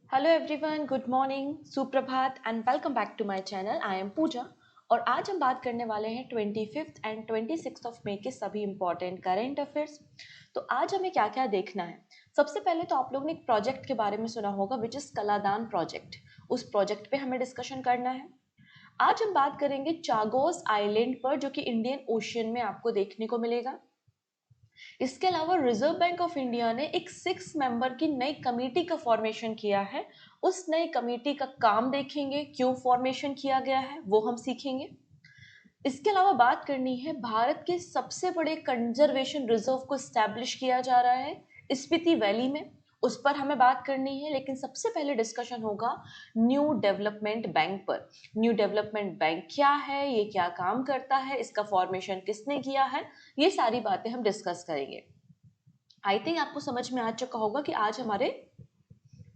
Hello everyone, good morning, सुप्रभात and welcome back to my channel. I am Pooja और आज हम बात करने वाले हैं 25 एंड 26 ऑफ मई के सभी इंपॉर्टेंट करेंट अफेयर्स। तो आज हमें क्या क्या देखना है। सबसे पहले तो आप लोगों ने एक प्रोजेक्ट के बारे में सुना होगा विच इज़ कलादान प्रोजेक्ट। उस प्रोजेक्ट पे हमें डिस्कशन करना है। आज हम बात करेंगे चागोस आइलैंड पर, जो कि इंडियन ओशियन में आपको देखने को मिलेगा। इसके अलावा रिजर्व बैंक ऑफ इंडिया ने एक 6 मेंबर की नई कमेटी का फॉर्मेशन किया है। उस नई कमेटी का काम देखेंगे, क्यों फॉर्मेशन किया गया है वो हम सीखेंगे। इसके अलावा बात करनी है, भारत के सबसे बड़े कंजर्वेशन रिजर्व को स्टैब्लिश किया जा रहा है स्पीति वैली में। उस पर हमें बात करनी है, लेकिन सबसे पहले डिस्कशन होगा न्यू डेवलपमेंट बैंक पर। न्यू डेवलपमेंट बैंक क्या है, ये क्या काम करता है, इसका फॉर्मेशन किसने किया है, ये सारी बातें हम डिस्कस करेंगे। आई थिंक आपको समझ में आ चुका होगा कि आज हमारे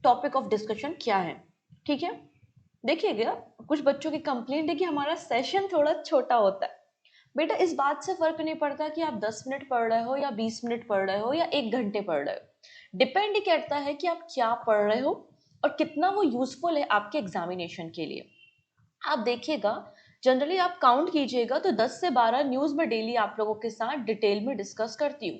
टॉपिक ऑफ डिस्कशन क्या है। ठीक है, देखिएगा, कुछ बच्चों की कंप्लेंट है कि हमारा सेशन थोड़ा छोटा होता है। बेटा, इस बात से फर्क नहीं पड़ता कि आप 10 मिनट पढ़ रहे हो या 20 मिनट पढ़ रहे हो या 1 घंटे पढ़ रहे हो। डिपेंड करता है कि आप क्या पढ़ रहे हो और कितना वो यूजफुल है आपके एग्जामिनेशन के लिए। आप देखिएगा, जनरली आप काउंट कीजिएगा तो 10 से 12 न्यूज में डेली आप लोगों के साथ डिटेल में डिस्कस करती हूँ।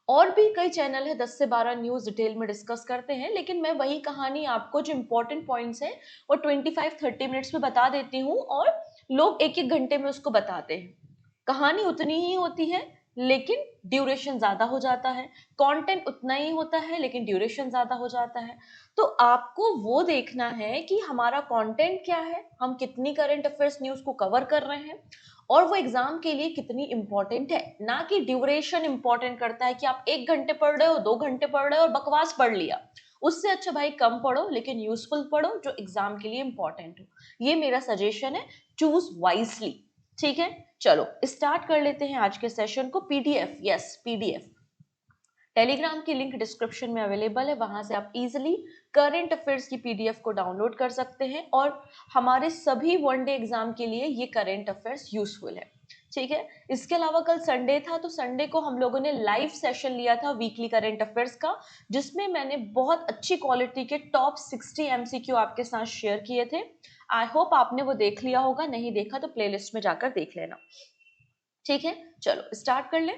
और भी कई चैनल है 10 से 12 न्यूज डिटेल में डिस्कस करते हैं, लेकिन मैं वही कहानी आपको जो इंपॉर्टेंट पॉइंट्स है वो 25-30 मिनट्स में बता देती हूँ और लोग 1-1 घंटे में उसको बताते हैं। कहानी उतनी ही होती है लेकिन ड्यूरेशन ज्यादा हो जाता है। कंटेंट उतना ही होता है लेकिन ड्यूरेशन ज्यादा हो जाता है। तो आपको वो देखना है कि हमारा कंटेंट क्या है, हम कितनी करंट अफेयर्स न्यूज को कवर कर रहे हैं और वो एग्जाम के लिए कितनी इंपॉर्टेंट है। ना कि ड्यूरेशन इंपॉर्टेंट करता है कि आप 1 घंटे पढ़ रहे हो, 2 घंटे पढ़ रहे हो और बकवास पढ़ लिया। उससे अच्छा भाई कम पढ़ो लेकिन यूजफुल पढ़ो जो एग्जाम के लिए इंपॉर्टेंट हो। ये मेरा सजेशन है, चूज वाइसली। ठीक है, चलो स्टार्ट कर लेते हैं आज के सेशन को। पीडीएफ, यस पीडीएफ, टेलीग्राम की लिंक डिस्क्रिप्शन में अवेलेबल है, वहां से आप इजीली करंट अफेयर्स की पीडीएफ को डाउनलोड कर सकते हैं और हमारे सभी वनडे एग्जाम के लिए ये करंट अफेयर्स यूजफुल है। ठीक है, इसके अलावा कल संडे था तो संडे को हम लोगों ने लाइव सेशन लिया था वीकली करंट अफेयर्स का, जिसमें मैंने बहुत अच्छी क्वालिटी के टॉप 60 एमसीक्यू आपके साथ शेयर किए थे। आई होप आपने वो देख लिया होगा, नहीं देखा तो प्लेलिस्ट में जाकर देख लेना। ठीक है, चलो स्टार्ट कर ले।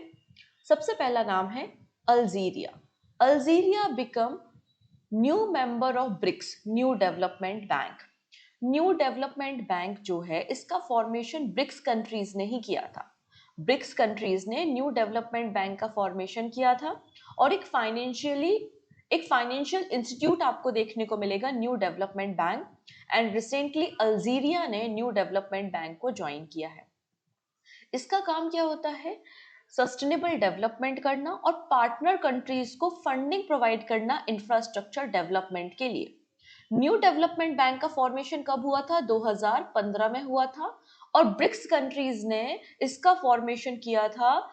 सबसे पहला नाम है Algeria. Algeria become new member of BRICS, new development bank. New development bank जो है इसका फॉर्मेशन ब्रिक्स कंट्रीज ने ही किया था। ब्रिक्स कंट्रीज ने न्यू डेवलपमेंट बैंक का फॉर्मेशन किया था और एक फाइनेंशियल इंस्टीट्यूट आपको देखने को मिलेगा new development bank. And recently Algeria ने न्यू डेवलपमेंट बैंक को ज्वाइन किया है। इसका काम क्या होता है, सस्टेनेबल डेवलपमेंट करना और पार्टनर कंट्रीज को फंडिंग प्रोवाइड करना इंफ्रास्ट्रक्चर डेवलपमेंट के लिए। न्यू डेवलपमेंट बैंक का फॉर्मेशन कब हुआ था, 2015 में हुआ था और ब्रिक्स कंट्रीज ने इसका फॉर्मेशन किया था।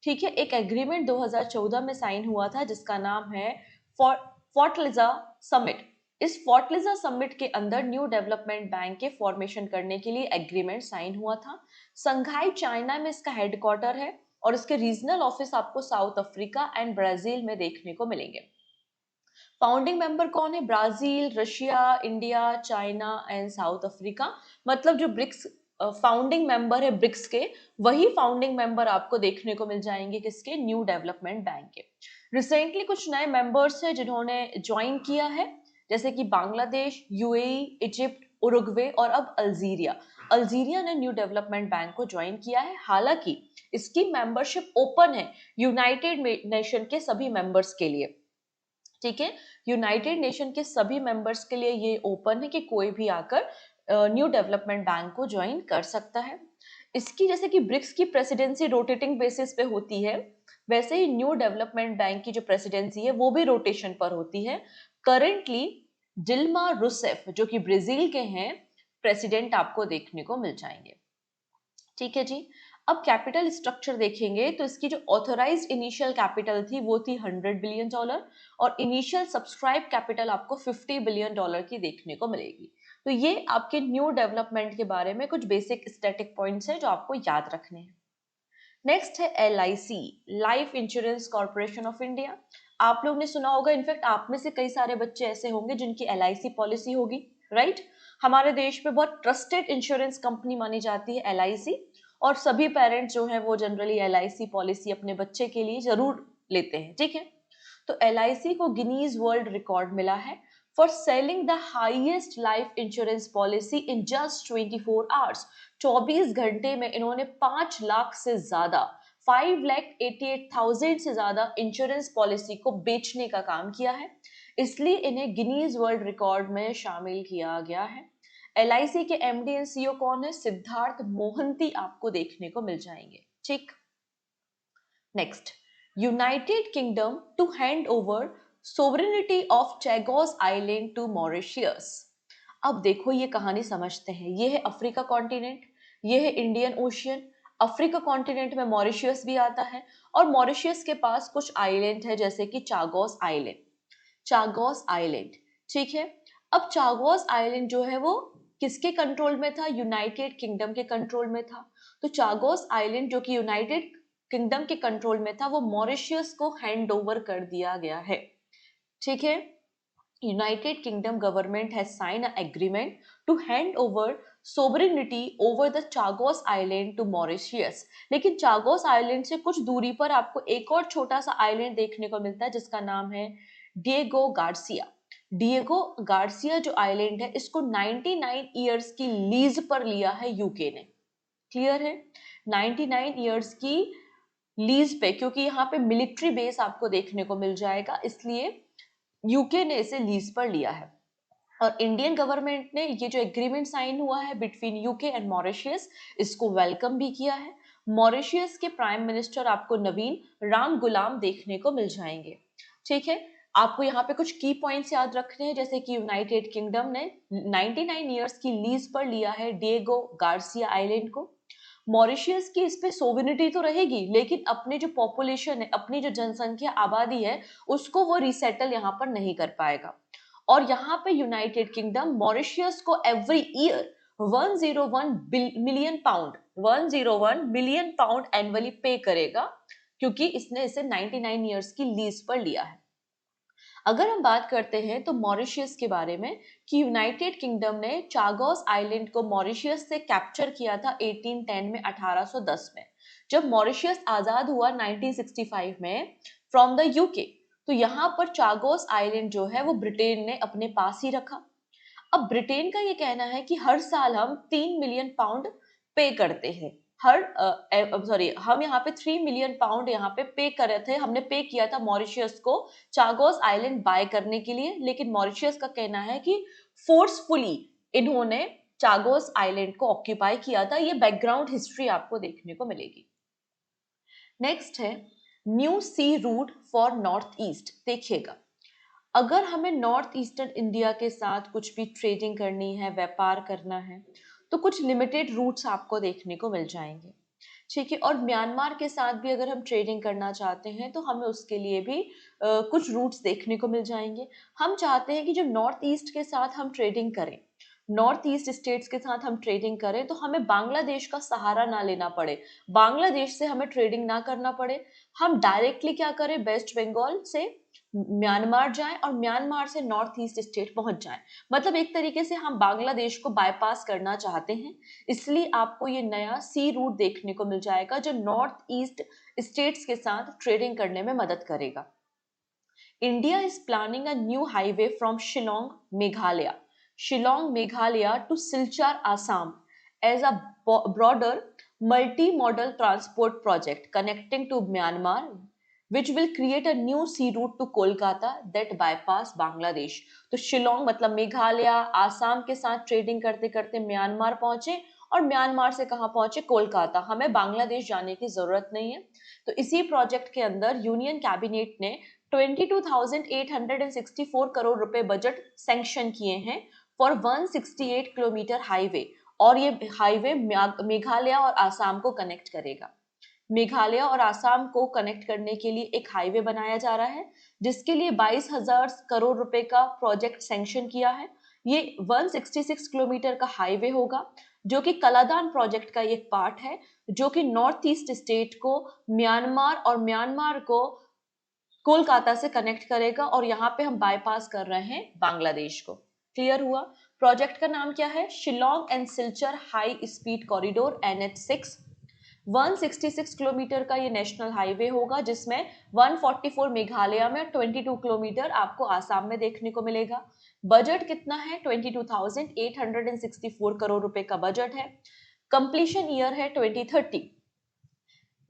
ठीक है, एक एग्रीमेंट 2014 में साइन हुआ था जिसका नाम है फोर्टलिजा समिट। इस फोर्टलिजा समिट के अंदर न्यू डेवलपमेंट बैंक के फॉर्मेशन करने के लिए एग्रीमेंट साइन हुआ था। संघाई चाइना में इसका हेडक्वार्टर है और इसके रीजनल ऑफिस आपको साउथ अफ्रीका एंड ब्राजील में देखने को मिलेंगे। फाउंडिंग मेंबर कौन है, Brazil, Russia, India, China and south Africa. मतलब जो ब्रिक्स फाउंडिंग मेंबर है ब्रिक्स के, वही फाउंडिंग मेंबर आपको देखने को मिल जाएंगे किसके, न्यू डेवलपमेंट बैंक के। रिसेंटली कुछ नए मेंबर्स हैं जिन्होंने ज्वाइन किया है, जैसे कि बांग्लादेश, यूएई, इजिप्ट, उरुग्वे और अब अल्जीरिया। अल्जीरिया ने न्यू डेवलपमेंट बैंक को ज्वाइन किया है। हालांकि इसकी मेंबरशिप ओपन है यूनाइटेड नेशन के सभी मेंबर्स के लिए। ठीक है, यूनाइटेड नेशन के सभी मेंबर्स के लिए ये ओपन है कि कोई भी आकर न्यू डेवलपमेंट बैंक को ज्वाइन कर सकता है। इसकी जैसे कि ब्रिक्स की प्रेसिडेंसी रोटेटिंग बेसिस पे होती है, वैसे ही न्यू डेवलपमेंट बैंक की जो प्रेसिडेंसी है वो भी रोटेशन पर होती है। करंटली डिल्मा रूसेफ जो कि ब्राजील के हैं प्रेसिडेंट आपको देखने को मिल जाएंगे। ठीक है जी, अब कैपिटल स्ट्रक्चर देखेंगे तो इसकी जो ऑथोराइज्ड इनिशियल कैपिटल थी वो थी $100 बिलियन और इनिशियल सब्सक्राइब कैपिटल आपको $50 बिलियन की देखने को मिलेगी। तो ये आपके न्यू डेवलपमेंट के बारे में कुछ बेसिक स्टैटिक पॉइंट्स हैं जो आपको याद रखने हैं। नेक्स्ट है LIC, life insurance corporation of India. आप लोग ने सुना होगा, इनफैक्ट आप में से कई सारे बच्चे ऐसे होंगे जिनकी LIC पॉलिसी होगी, राइट। हमारे देश में बहुत ट्रस्टेड इंश्योरेंस कंपनी मानी जाती है LIC, और सभी पेरेंट्स जो है वो जनरली LIC पॉलिसी अपने बच्चे के लिए जरूर लेते हैं, ठीक है। तो LIC को गिनीज वर्ल्ड रिकॉर्ड मिला है for selling the highest life insurance policy in just 24 hours. 24 घंटे में इन्होंने 5 लाख से ज्यादा, 5,88,000 से ज्यादा इंश्योरेंस पॉलिसी को बेचने का काम किया है, इसलिए इन्हें गिनीज वर्ल्ड रिकॉर्ड में शामिल किया गया है। LIC के MD एंड CEO कौन है? सिद्धार्थ मोहंती आपको देखने को मिल जाएंगे, ठीक। Next, United Kingdom to hand over sovereignty of Chagos Island to Mauritius. अब देखो ये कहानी समझते हैं, ये है अफ्रीका कॉन्टिनेंट, ये है इंडियन ओशियन। अफ्रीका कॉन्टिनेंट में मॉरिशियस भी आता है, और मॉरिशियस के पास कुछ आइलैंड है जैसे कि चागोस आइलैंड, चागोस आइलैंड, ठीक है। अब चागोस आइलैंड जो है वो किसके कंट्रोल में था? यूनाइटेड किंगडम के कंट्रोल में था। तो चागोस आइलैंड जो कि यूनाइटेड किंगडम के कंट्रोल में था, वो मॉरिशियस को हैंड ओवर कर दिया गया है, ठीक है। United Kingdom government has sign a agreement to hand over sovereignty over the Chagos island to Mauritius. लेकिन चागोस आइलैंड से कुछ दूरी पर आपको एक और छोटा सा आइलैंड देखने को मिलता है जिसका नाम है डिएगो गार्सिया। डिएगो गार्सिया जो आइलैंड है, इसको 99 ईयर्स की लीज पर लिया है यूके ने, क्लियर है। 99 ईयर्स की लीज पे, क्योंकि यहाँ पे मिलिट्री बेस आपको देखने को मिल जाएगा, इसलिए यूके ने इसे लीज पर लिया है। और इंडियन गवर्नमेंट ने ये जो एग्रीमेंट साइन हुआ है बिटवीन यूके एंड मॉरिशियस, इसको वेलकम भी किया है। मॉरिशियस के प्राइम मिनिस्टर आपको नवीन राम गुलाम देखने को मिल जाएंगे, ठीक है। आपको यहाँ पे कुछ की पॉइंट्स याद रखने हैं, जैसे कि यूनाइटेड किंगडम ने 99 ईयर्स की लीज पर लिया है डिएगो गार्सिया आइलैंड को। मॉरिशियस की इस पे सोवेनिटी तो रहेगी, लेकिन अपने जो पॉपुलेशन है, अपनी जो जनसंख्या आबादी है, उसको वो रिसेटल यहाँ पर नहीं कर पाएगा। और यहाँ पे यूनाइटेड किंगडम मॉरिशियस को every year 101 million pound 101 million pound annually पे करेगा, क्योंकि इसने इसे 99 ईयर्स की लीज पर लिया है। अगर हम बात करते हैं तो मॉरिशियस के बारे में, कि यूनाइटेड किंगडम ने चागोस आइलैंड को मॉरिशियस से कैप्चर किया था 1810 में, 1810 में, जब मॉरिशियस आजाद हुआ 1965 में फ्रॉम द यूके। तो यहाँ पर चागोस आइलैंड जो है वो ब्रिटेन ने अपने पास ही रखा। अब ब्रिटेन का ये कहना है कि हर साल हम 3 मिलियन पाउंड पे करते हैं, हम यहाँ पे 3 मिलियन पाउंड यहाँ पे कर रहे थे, हमने पे किया था मॉरिशियस को चागोस आइलैंड बाय करने के लिए। लेकिन मॉरिशियस का कहना है कि फोर्सफुली इन्होंने चागोस आइलैंड को ऑक्यूपाई किया था। ये बैकग्राउंड हिस्ट्री आपको देखने को मिलेगी। नेक्स्ट है new sea route for north east. देखिएगा, अगर हमें नॉर्थ ईस्टर्न इंडिया के साथ कुछ भी ट्रेडिंग करनी है, व्यापार करना है, तो कुछ लिमिटेड रूट्स आपको देखने को मिल जाएंगे, ठीक है। और म्यांमार के साथ भी अगर हम ट्रेडिंग करना चाहते हैं तो हमें उसके लिए भी कुछ रूट्स देखने को मिल जाएंगे। हम चाहते हैं कि जो नॉर्थ ईस्ट के साथ हम ट्रेडिंग करें, नॉर्थ ईस्ट स्टेट्स के साथ हम ट्रेडिंग करें, तो हमें बांग्लादेश का सहारा ना लेना पड़े, बांग्लादेश से हमें ट्रेडिंग ना करना पड़े। हम डायरेक्टली क्या करें, वेस्ट बंगाल से म्यांमार जाएं और म्यांमार से नॉर्थ ईस्ट स्टेट पहुंच जाएं। मतलब एक तरीके से हम बांग्लादेश को बाईपास करना चाहते हैं, इसलिए आपको ये नया सी रूट देखने को मिल जाएगा जो नॉर्थ ईस्ट स्टेट्स के साथ ट्रेडिंग करने में मदद करेगा। India is planning a new highway from Shillong Meghalaya to Silchar Assam as a broader multi modal transport project connecting to Myanmar which will create a new sea route to Kolkata that bypass Bangladesh। तो शिलोंग मतलब मेघालय, आसाम के साथ trading करते करते Myanmar पहुंचे, और Myanmar से कहां पहुंचे, कोलकाता। हमें बांग्लादेश जाने की जरूरत नहीं है। तो इसी प्रोजेक्ट के अंदर यूनियन कैबिनेट ने 22,864 करोड़ रुपए बजट सैंक्शन किए हैं फॉर 168 किलोमीटर हाईवे, और ये हाईवे मेघालय और आसाम को कनेक्ट करेगा। मेघालय और आसाम को कनेक्ट करने के लिए एक हाईवे बनाया जा रहा है, जिसके लिए 22,000 करोड़ रुपए का प्रोजेक्ट सैंक्शन किया है। ये 166 किलोमीटर का हाईवे होगा, जो कि कलादान प्रोजेक्ट का एक पार्ट है, जो कि नॉर्थ ईस्ट स्टेट को म्यांमार और म्यांमार को कोलकाता से कनेक्ट करेगा और यहाँ पे हम बाईपास कर रहे हैं बांग्लादेश को। क्लियर हुआ? प्रोजेक्ट का नाम क्या है? Shillong and Silchar high speed corridor NH6। 166 kilometre का ये नेशनल हाईवे होगा, जिसमें 144 मेघालय में, 22 किलोमीटर आपको आसाम में देखने को मिलेगा। बजट कितना है? 22,864 करोड़ रुपए का बजट है। कंप्लीशन ईयर है 2030।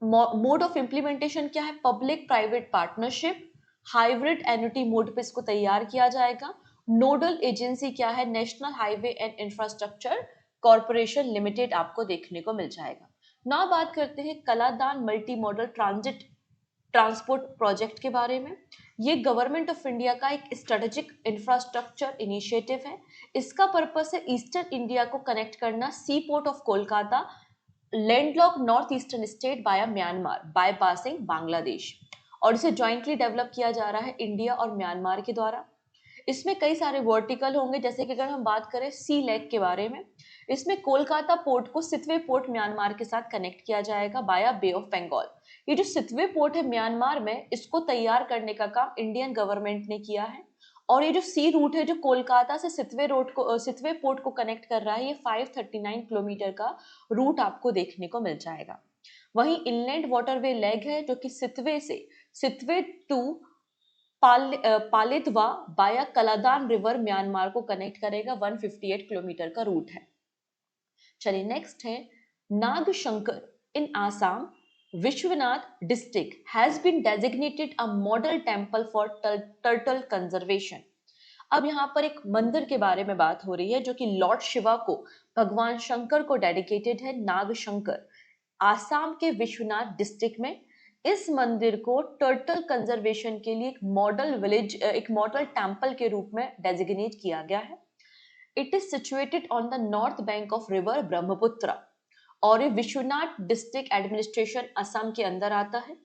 मोड ऑफ इम्प्लीमेंटेशन क्या है? Public private partnership, hybrid annuity mode पे इसको तैयार किया जाएगा। नोडल एजेंसी क्या है? National highway and infrastructure corporation limited आपको देखने को मिल जाएगा। ना बात करते हैं Kaladan multi modal transit transport project के बारे में। ये गवर्नमेंट ऑफ इंडिया का एक स्ट्रेटेजिक इंफ्रास्ट्रक्चर इनिशिएटिव है। इसका पर्पस है ईस्टर्न इंडिया को कनेक्ट करना, sea port of Kolkata, landlocked north eastern state via Myanmar, bypassing Bangladesh. और इसे ज्वाइंटली डेवलप किया जा रहा है इंडिया और म्यांमार के द्वारा। इसमें कई सारे वर्टिकल होंगे, जैसे कि अगर हम बात करें सी लेक के बारे में, इसमें कोलकाता पोर्ट को सितवे पोर्ट म्यांमार के साथ कनेक्ट किया जाएगा बाया बे ऑफ बंगाल। ये जो सितवे पोर्ट है म्यांमार में, इसको तैयार करने का काम इंडियन गवर्नमेंट ने किया है। और ये जो सी रूट है जो कोलकाता से सितवे पोर्ट को कनेक्ट कर रहा है, ये 539 किलोमीटर का रूट आपको देखने को मिल जाएगा। वहीं इनलैंड वाटरवे लेग है जो कि Sittwe to Paletwa via Kaladan river Myanmar को कनेक्ट करेगा। 158 किलोमीटर का रूट है। चलिए नेक्स्ट है Nagshankar in Assam. Biswanath district has been designated a model temple for turtle conservation. अब यहाँ पर एक मंदिर के बारे में बात हो रही है जो कि लॉर्ड शिवा को, भगवान शंकर को डेडिकेटेड है। नागशंकर आसाम के विश्वनाथ डिस्ट्रिक्ट में इस मंदिर को टर्टल कंजर्वेशन के लिए एक मॉडल टेम्पल के रूप में डेजिग्नेट किया गया है। It is situated on the north bank of river Brahmaputra और ये विश्वनाथ डिस्ट्रिक्ट एडमिनिस्ट्रेशन असम के अंदर आता है।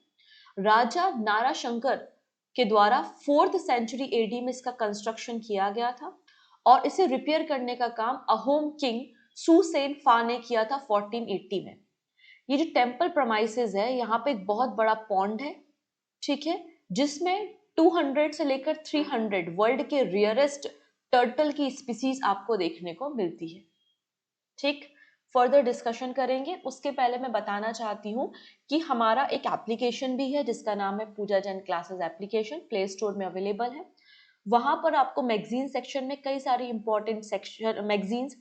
राजा नाराशंकर के द्वारा 4th सेंचुरी एडी में इसका कंस्ट्रक्शन किया गया था और इसे रिपेयर करने का काम अहोम किंग सुसेन फा ने किया था 1480 में। ये जो टेम्पल प्रमाइसेस है, यहाँ पे एक बहुत बड़ा पॉन्ड है, ठीक है, जिसमें 200 से लेकर 300 वर्ल्ड के रियरेस्ट टर्टल की स्पीसीज आपको देखने को मिलती है। ठीक, फर्दर डिस्कशन करेंगे। उसके पहले मैं बताना चाहती हूँ कि हमारा एक एप्लीकेशन भी है जिसका नाम है Pooja Jain classes application, play store में अवेलेबल है। वहां पर आपको मैगजीन सेक्शन में कई सारी important section magazines,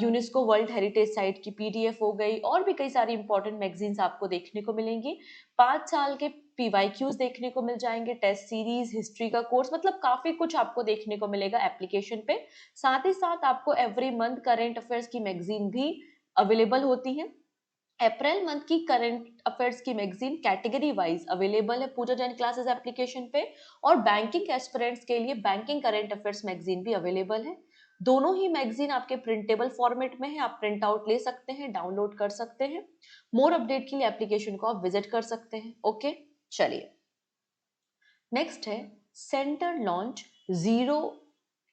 UNESCO world heritage site की PDF हो गई, और भी कई सारी इंपॉर्टेंट मैगजीन्स आपको देखने को मिलेंगी। 5 साल के PYQs देखने को मिल जाएंगे, टेस्ट सीरीज, हिस्ट्री का कोर्स, मतलब काफी कुछ आपको देखने को मिलेगा एप्लीकेशन पे। साथ ही साथ आपको एवरी मंथ करंट अफेयर्स की मैगजीन भी अवेलेबल होती है। अप्रैल मंथ की करंट अफेयर्स की मैगजीन कैटेगरी वाइज अवेलेबल है पूजा जैन क्लासेस एप्लीकेशन पे, और बैंकिंग एस्पिरेंट्स के लिए बैंकिंग करंट अफेयर्स मैगजीन भी अवेलेबल है। दोनों ही मैगजीन आपके प्रिंटेबल फॉर्मेट में है, आप प्रिंट आउट ले सकते हैं, डाउनलोड कर सकते हैं। मोर अपडेट के लिए एप्लीकेशन को आप विजिट कर सकते हैं। ओके, चलिए नेक्स्ट है centre launch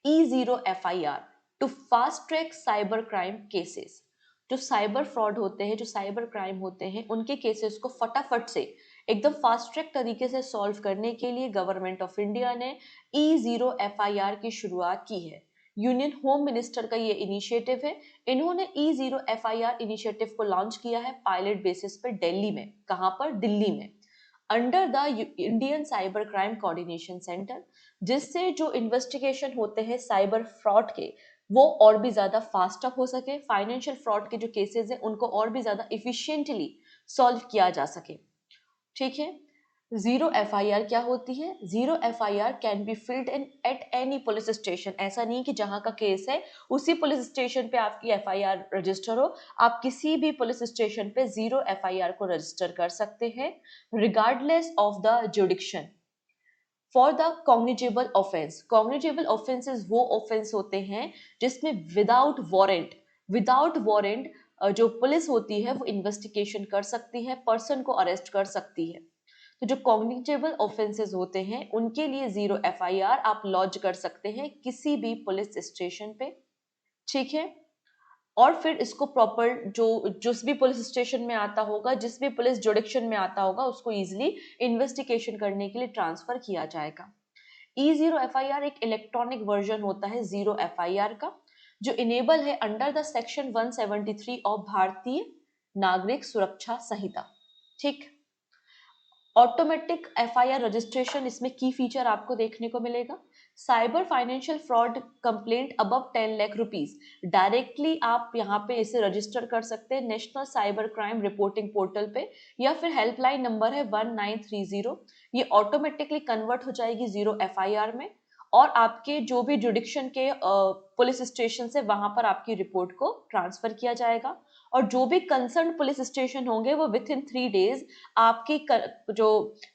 E0 FIR to fast track cyber crime cases. जो साइबर फ्रॉड होते हैं, जो साइबर क्राइम होते हैं, उनके केसेस को फटाफट से एकदम फास्ट ट्रैक तरीके से सॉल्व करने के लिए गवर्नमेंट ऑफ इंडिया ने E0 FIR की शुरुआत की है। यूनियन होम मिनिस्टर का ये इनिशिएटिव है। इन्होंने E0 FIR इनिशिएटिव को लॉन्च किया है पायलट बेसिस पर दिल्ली में। कहाँ पर? दिल्ली में, under the Indian cyber crime coordination centre, जिससे जो इन्वेस्टिगेशन होते हैं साइबर फ्रॉड के, वो और भी ज्यादा फास्ट अप हो सके, फाइनेंशियल फ्रॉड के जो केसेस हैं उनको और भी ज्यादा इफिशिएंटली सॉल्व किया जा सके। ठीक है, जीरो FIR क्या होती है? Zero FIR can be filled in at any police station. ऐसा नहीं कि जहां का केस है उसी पुलिस स्टेशन पे आपकी FIR रजिस्टर हो, आप किसी भी पुलिस स्टेशन पे जीरो FIR को रजिस्टर कर सकते हैं, regardless of the जुडिक्शन। For the cognizable offence, cognizable offences वो ऑफेंस होते हैं जिसमें विदाउट वारंट जो पुलिस होती है वो इन्वेस्टिगेशन कर सकती है, पर्सन को अरेस्ट कर सकती है। तो जो कॉग्निजेबल ऑफेंसेस होते हैं उनके लिए जीरो FIR आप लॉन्च कर सकते हैं किसी भी पुलिस स्टेशन पे। ठीक है, और फिर इसको प्रॉपर जिस भी पुलिस स्टेशन में आता होगा, जिस भी पुलिस जुडिक्शन में आता होगा, उसको इजिली इन्वेस्टिगेशन करने के लिए ट्रांसफर किया जाएगा। E0 FIR एक इलेक्ट्रॉनिक वर्जन होता है जीरो FIR का, जो इनेबल है अंडर द सेक्शन 173 ऑफ भारतीय नागरिक सुरक्षा संहिता। ठीक, ऑटोमेटिक FIR रजिस्ट्रेशन इसमें की फीचर आपको देखने को मिलेगा। Cyber financial fraud complaint above 10 lakh rupees, directly आप यहाँ पे इसे रजिस्टर कर सकते हैं national cyber crime reporting portal पे, या फिर हेल्पलाइन नंबर है 1930। ये ऑटोमेटिकली कन्वर्ट हो जाएगी जीरो FIR में, और आपके जो भी जुडिक्शन के पुलिस स्टेशन से वहां पर आपकी रिपोर्ट को ट्रांसफर किया जाएगा, और जो भी कंसर्न पुलिस स्टेशन होंगे वो विद इन 3 डेज आपकी जो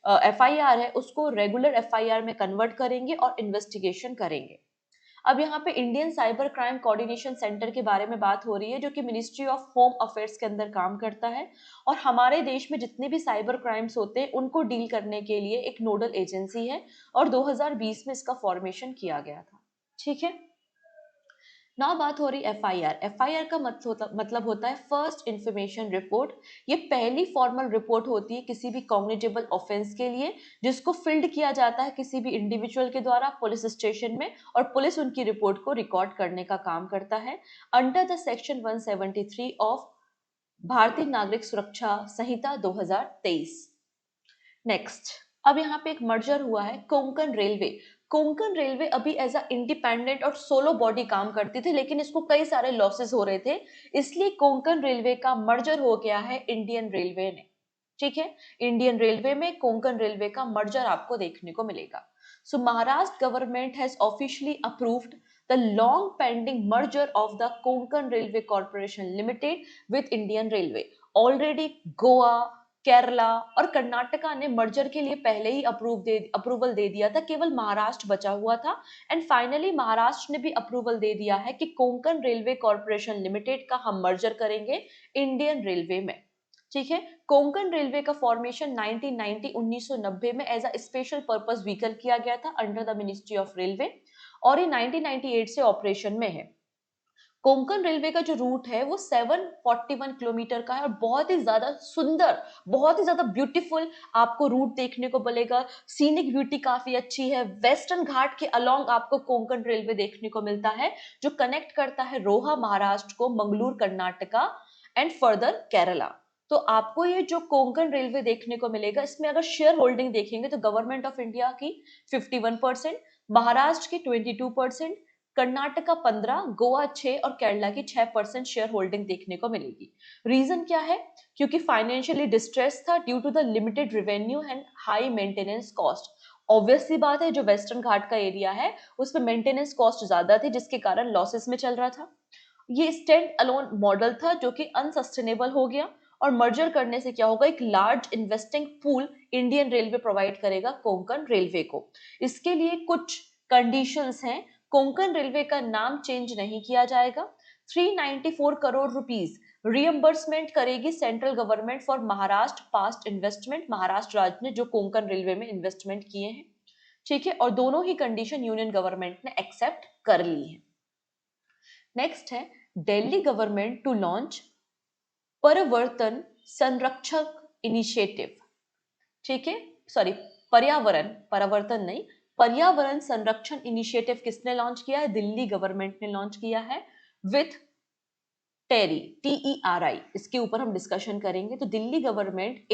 FIR है उसको रेगुलर FIR में कन्वर्ट करेंगे और इन्वेस्टिगेशन करेंगे। अब यहाँ पे Indian cyber crime coordination centre के बारे में बात हो रही है, जो कि मिनिस्ट्री ऑफ होम अफेयर्स के अंदर काम करता है, और हमारे देश में जितने भी साइबर क्राइम्स होते हैं उनको डील करने के लिए एक नोडल एजेंसी है, और 2020 में इसका फॉर्मेशन किया गया था। ठीक है, ना बात हो रही FIR का मतलब होता है फर्स्ट इंफॉर्मेशन रिपोर्ट। ये पहली फॉर्मल रिपोर्ट होती है किसी भी कॉग्निजेबल ऑफेंस के लिए, जिसको फिल्ड किया जाता है किसी भी इंडिविजुअल के द्वारा पुलिस स्टेशन में, और पुलिस उनकी रिपोर्ट को रिकॉर्ड करने का काम करता है अंडर द सेक्शन 173 ऑफ भारतीय नागरिक सुरक्षा संहिता 2023। नेक्स्ट, अब यहाँ पे एक मर्जर हुआ है कोंकण रेलवे। कोंकण रेलवे अभी एज अ इंडिपेंडेंट और सोलो बॉडी काम करती थी, लेकिन इसको कई सारे लॉसेस हो रहे थे, इसलिए कोंकण रेलवे का मर्जर हो गया है इंडियन रेलवे ने। ठीक है, इंडियन रेलवे में कोंकण रेलवे का मर्जर आपको देखने को मिलेगा। So Maharashtra government has officially approved the long pending merger of the Konkan Railway Corporation Limited with Indian Railway. Already Goa, Kerala और कर्नाटका ने मर्जर के लिए पहले ही अप्रूवल दे दिया था, केवल महाराष्ट्र बचा हुआ था, एंड फाइनली महाराष्ट्र ने भी अप्रूवल दे दिया है कि कोंकण रेलवे कॉर्पोरेशन लिमिटेड का हम मर्जर करेंगे इंडियन रेलवे में। ठीक है, कोंकण रेलवे का फॉर्मेशन 1990 में as a special purpose vehicle किया गया था under the ministry of railway, और ये 1998 से ऑपरेशन में है। कोंकण रेलवे का जो रूट है वो 741 किलोमीटर का है, और बहुत ही ज्यादा सुंदर, बहुत ही ज्यादा ब्यूटीफुल आपको रूट देखने को मिलेगा। सीनिक ब्यूटी काफी अच्छी है। वेस्टर्न घाट के अलोंग आपको कोंकण रेलवे देखने को मिलता है, जो कनेक्ट करता है रोहा महाराष्ट्र को मंगलूर कर्नाटका एंड फर्दर केरला। तो आपको ये जो कोंकण रेलवे देखने को मिलेगा, इसमें अगर शेयर होल्डिंग देखेंगे तो गवर्नमेंट ऑफ इंडिया की 51%, महाराष्ट्र की 22%, कर्नाटका 15%, गोवा 6% और केरला की 6% शेयर होल्डिंग देखने को मिलेगी। रीजन क्या है? क्योंकि फाइनेंशियली डिस्ट्रेस था due to the limited revenue and high maintenance cost. Obviously बात है, जो वेस्टर्न घाट का एरिया है उसमें मेंटेनेंस कॉस्ट ज्यादा थी, जिसके कारण लॉसेस में चल रहा था। ये स्टैंड अलोन मॉडल था जो कि अनसस्टेनेबल हो गया, और मर्जर करने से क्या होगा, एक large investing pool Indian railway provide करेगा कोंकण रेलवे को। इसके लिए कुछ कंडीशंस हैं। कोंकण रेलवे का नाम चेंज नहीं किया जाएगा। 394 करोड़ रुपीस रियम्बर्समेंट करेगी central government for Maharashtra past investment, Maharashtra राज्य ने जो कोंकण रेलवे में इन्वेस्टमेंट किए हैं। ठीक है, और दोनों ही कंडीशन यूनियन गवर्नमेंट ने एक्सेप्ट कर ली है। नेक्स्ट है दिल्ली गवर्नमेंट टू लॉन्च परिवर्तन संरक्षक इनिशिएटिव। ठीक है, सॉरी, परिवर्तन नहीं, पर्यावरण संरक्षण इनिशिएटिव किसने लॉन्च किया है? दिल्ली गवर्नमेंट ने लॉन्च किया है विथ टेरी, TERI। इसके ऊपर हम डिस्कशन करेंगे। तो दिल्ली गवर्नमेंट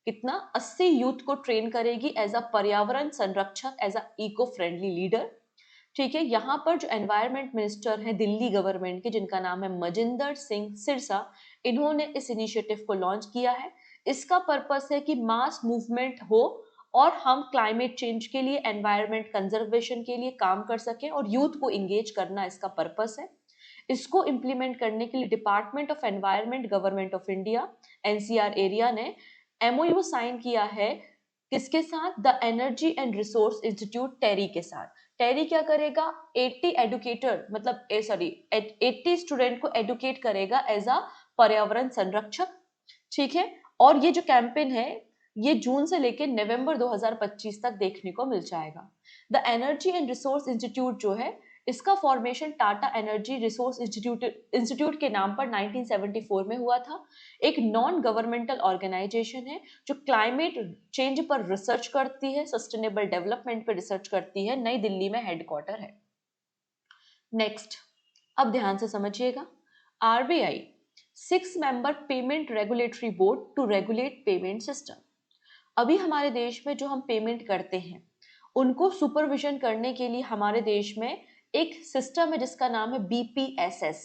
80 यूथ को ट्रेन करेगी एज अ पर्यावरण संरक्षक, as a eco friendly leader. ठीक है, यहाँ पर जो एनवायरमेंट मिनिस्टर हैं दिल्ली गवर्नमेंट के, जिनका नाम है मजिंदर सिंह सिरसा, इन्होंने इस इनिशिएटिव को लॉन्च किया है। इसका पर्पस है कि मास मूवमेंट हो और हम क्लाइमेट चेंज के लिए, एनवायरमेंट कंजर्वेशन के लिए काम कर सकें, और यूथ को इंगेज करना इसका पर्पस है। इसको इंप्लीमेंट करने के लिए department of environment, government of India, NCR area ने MOU साइन किया है किसके साथ? The energy and resource institute TERI के साथ। टेरी क्या करेगा? 80 एडुकेटर, मतलब 80 स्टूडेंट को एडुकेट करेगा एज अ पर्यावरण संरक्षक। ठीक है, और ये जो कैंपेन है ये जून से लेकर नवंबर 2025 तक देखने को मिल जाएगा। The energy and resource institute जो है इसका formation Tata energy resource institute के नाम पर 1974 में हुआ था। एक नॉन गवर्नमेंटल ऑर्गेनाइजेशन है जो क्लाइमेट चेंज पर रिसर्च करती है, सस्टेनेबल डेवलपमेंट पर रिसर्च करती है, नई दिल्ली में हेडक्वार्टर है। नेक्स्ट, अब ध्यान से समझिएगा, RBI 6 member payment regulatory board to regulate payment system. अभी हमारे देश में जो हम पेमेंट करते हैं उनको सुपरविजन करने के लिए हमारे देश में एक सिस्टम है जिसका नाम है बीपीएसएस।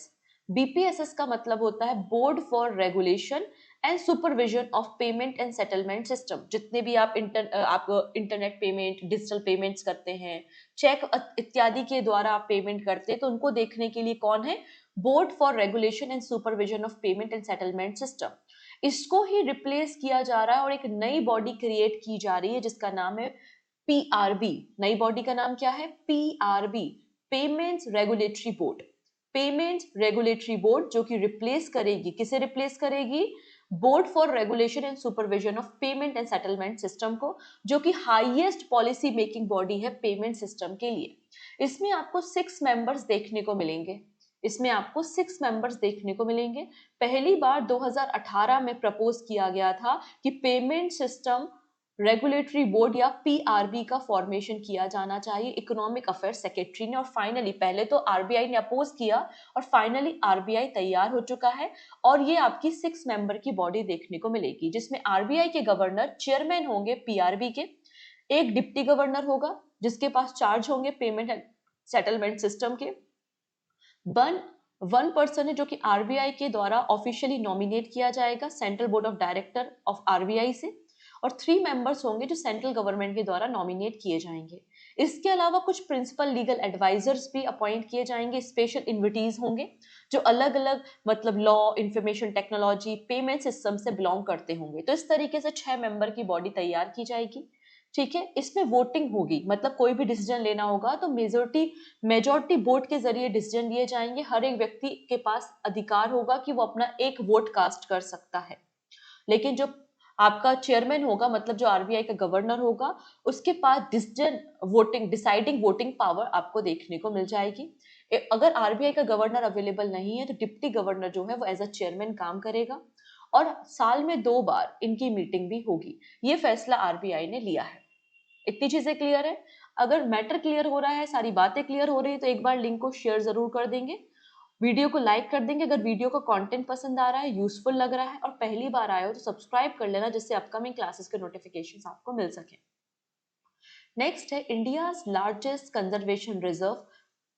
बीपीएसएस का मतलब होता है board for regulation and supervision of payment and settlement system. जितने भी आप इंटरनेट पेमेंट, डिजिटल पेमेंट्स करते हैं, चेक इत्यादि के द्वारा आप पेमेंट करते हैं, तो उनको देखने के लिए कौन है? Board for regulation and supervision of payment and settlement system. इसको ही रिप्लेस किया जा रहा है और एक नई बॉडी क्रिएट की जा रही है जिसका नाम है पीआरबी। नई बॉडी का नाम क्या है? PRB, payments regulatory board. Payments regulatory board जो कि रिप्लेस करेगी, किसे रिप्लेस करेगी? Board for regulation and supervision of payment and settlement system को, जो कि हाईएस्ट पॉलिसी मेकिंग बॉडी है पेमेंट सिस्टम के लिए। इसमें आपको 6 मेंबर्स देखने को मिलेंगे। इसमें आपको 6 मेंबर्स देखने को मिलेंगे। पहली बार 2018 में प्रपोज किया गया था कि पेमेंट सिस्टम रेगुलेटरी बोर्ड या पीआरबी का फॉर्मेशन किया जाना चाहिए इकोनॉमिक अफेयर्स सेक्रेटरी ने, और फाइनली पहले तो आरबीआई ने अपोज किया और फाइनली आरबीआई तैयार हो चुका है और ये आपकी 6 मेंबर की बॉडी देखने को मिलेगी जिसमें आरबीआई के गवर्नर चेयरमैन होंगे पीआरबी के, एक डिप्टी गवर्नर होगा जिसके पास चार्ज होंगे पेमेंट एंड सेटलमेंट सिस्टम के, वन वन पर्सन है जो कि आरबीआई के द्वारा ऑफिशियली नॉमिनेट किया जाएगा central board of director of RBI से, और 3 मेंबर्स होंगे जो सेंट्रल गवर्नमेंट के द्वारा नॉमिनेट किए जाएंगे। इसके अलावा कुछ प्रिंसिपल लीगल एडवाइजर्स भी अपॉइंट किए जाएंगे, स्पेशल इन्विटीज होंगे जो अलग अलग मतलब law, information technology, payment system से बिलोंग करते होंगे। तो इस तरीके से 6 मेंबर की बॉडी तैयार की जाएगी। ठीक है, इसमें वोटिंग होगी, मतलब कोई भी डिसीजन लेना होगा तो मेजोरिटी वोट के जरिए डिसीजन लिए जाएंगे। हर एक व्यक्ति के पास अधिकार होगा कि वो अपना एक वोट कास्ट कर सकता है, लेकिन जो आपका चेयरमैन होगा, मतलब जो आरबीआई का गवर्नर होगा, उसके पास डिसाइडिंग वोटिंग पावर आपको देखने को मिल जाएगी। अगर आरबीआई का गवर्नर अवेलेबल नहीं है तो डिप्टी गवर्नर जो है वो एज अ चेयरमैन काम करेगा और साल में 2 बार इनकी मीटिंग भी होगी। ये फैसला आरबीआई ने लिया है। इतनी चीजें क्लियर है? अगर मैटर क्लियर हो रहा है, सारी बातें क्लियर हो रही है, तो एक बार लिंक को शेयर जरूर कर देंगे, वीडियो को लाइक कर देंगे। अगर वीडियो का कंटेंट पसंद आ रहा है, यूजफुल लग रहा है और पहली बार आए हो तो सब्सक्राइब कर लेना जिससे अपकमिंग क्लासेस के नोटिफिकेशंस आपको मिल सके। नेक्स्ट है, India's largest conservation reserve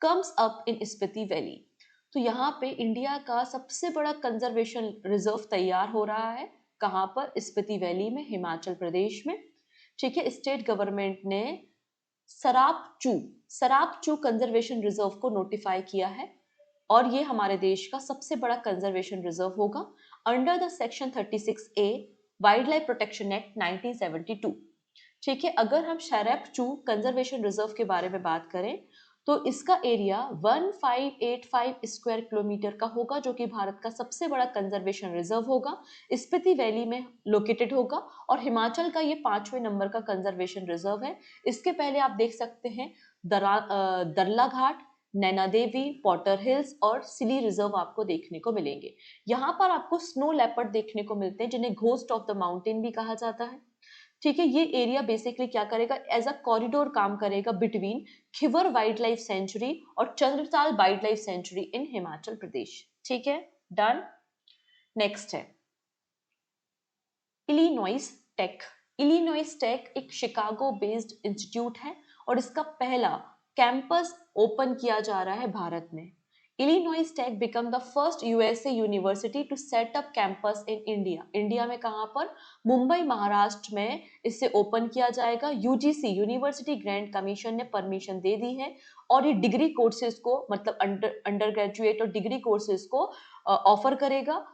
comes up in Spiti valley. तो यहाँ पे इंडिया का सबसे बड़ा कंजर्वेशन रिजर्व तैयार हो रहा है। कहाँ पर? स्पीति वैली में, हिमाचल प्रदेश में। ठीक है, स्टेट गवर्नमेंट ने सरापचू कंजर्वेशन रिजर्व को नोटिफाई किया है और ये हमारे देश का सबसे बड़ा कंजर्वेशन रिजर्व होगा under the section 36A wild life protection act 1972। ठीक है, अगर हम शरापचू कंजर्वेशन रिजर्व के बारे में बात करें तो इसका एरिया 1585 स्क्वायर किलोमीटर का होगा, जो कि भारत का सबसे बड़ा कंजर्वेशन रिजर्व होगा। स्पीति वैली में लोकेटेड होगा और हिमाचल का ये 5वें नंबर का कंजर्वेशन रिजर्व है। इसके पहले आप देख सकते हैं दरला घाट, नैना देवी, पॉटर हिल्स और सिली रिजर्व आपको देखने को मिलेंगे। यहाँ पर आपको स्नो लेपर्ड देखने को मिलते हैं जिन्हें घोस्ट ऑफ द माउंटेन भी कहा जाता है। ठीक है, ये एरिया बेसिकली क्या करेगा? एज अ कॉरिडोर काम करेगा बिटवीन खिवर वाइल्ड लाइफ सेंचुरी और चंद्रताल वाइल्ड लाइफ सेंचुरी इन हिमाचल प्रदेश। ठीक है, डन। नेक्स्ट है इलिनॉइस टेक। इलिनॉइस टेक एक शिकागो बेस्ड इंस्टीट्यूट है और इसका पहला कैंपस ओपन किया जा रहा है भारत में। Illinois tech become the first USA university to set up campus in India. India में कहां पर? मुंबई, महाराष्ट्र में इसे ओपन किया जाएगा। यूजीसी, यूनिवर्सिटी ग्रांट कमीशन ने परमिशन दे दी है और ये डिग्री कोर्सेज को, मतलब अंडर ग्रेजुएट और डिग्री कोर्सेज को ऑफर करेगा।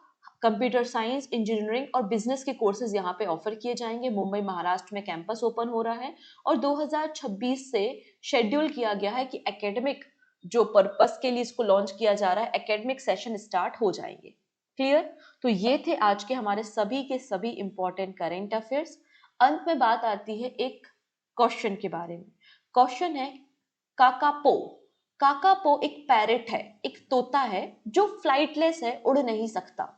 कंप्यूटर साइंस, इंजीनियरिंग और बिजनेस के कोर्सेज यहाँ पे ऑफर किए जाएंगे। मुंबई, महाराष्ट्र में कैंपस ओपन हो रहा है और 2026 से शेड्यूल किया गया है कि एकेडमिक जो पर्पस के लिए इसको लॉन्च किया जा रहा है, एकेडमिक सेशन स्टार्ट हो जाएंगे। क्लियर? तो ये थे आज के हमारे सभी के सभी इंपॉर्टेंट करेंट अफेयर्स। अंत में बात आती है एक क्वेश्चन के बारे में। क्वेश्चन है काकापो काकापो एक पैरेट है, एक तोता है जो फ्लाइटलेस है, उड़ नहीं सकता।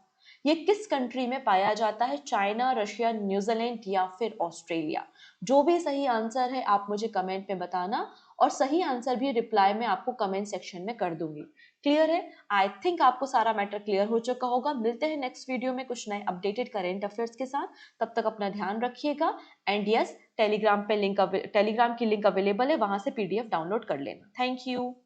ये किस कंट्री में पाया जाता है? चाइना, रशिया, न्यूजीलैंड या फिर ऑस्ट्रेलिया? जो भी सही आंसर है आप मुझे कमेंट में बताना, और सही आंसर भी रिप्लाई में आपको कमेंट सेक्शन में कर दूंगी। क्लियर है? आई थिंक आपको सारा मैटर क्लियर हो चुका होगा। मिलते हैं नेक्स्ट वीडियो में कुछ नए अपडेटेड करेंट अफेयर्स के साथ। तब तक अपना ध्यान रखिएगा। एंड यस, टेलीग्राम की लिंक अवेलेबल है, वहां से PDF डाउनलोड कर लेना। Thank you.